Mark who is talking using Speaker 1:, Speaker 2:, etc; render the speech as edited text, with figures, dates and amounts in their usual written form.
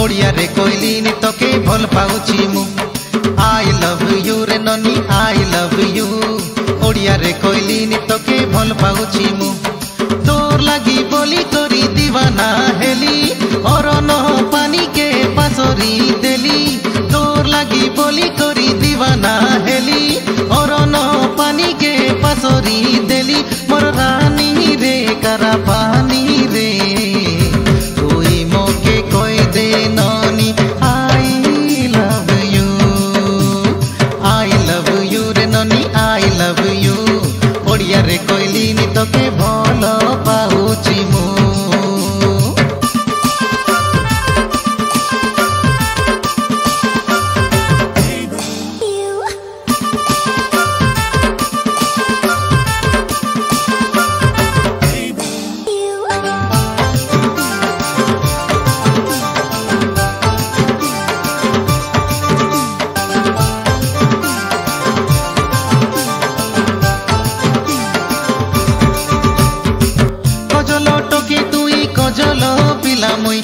Speaker 1: ओडिया रे कोइली नि तोके भल पाउची मु आई लव यू रे ननी आई लव यू ओडिया रे कोइली नि तोके भल पाउची मु तोर लागी बोली करी दीवाना हेली अरन पानी के पासरी देली तोर लागी बोली करी दीवाना हेली अरन पानी के पासरी देली मोर रानी रे करा पानी रे ओडिया रे कोइली नि तोके भल पाउची मु कजल पिला मुई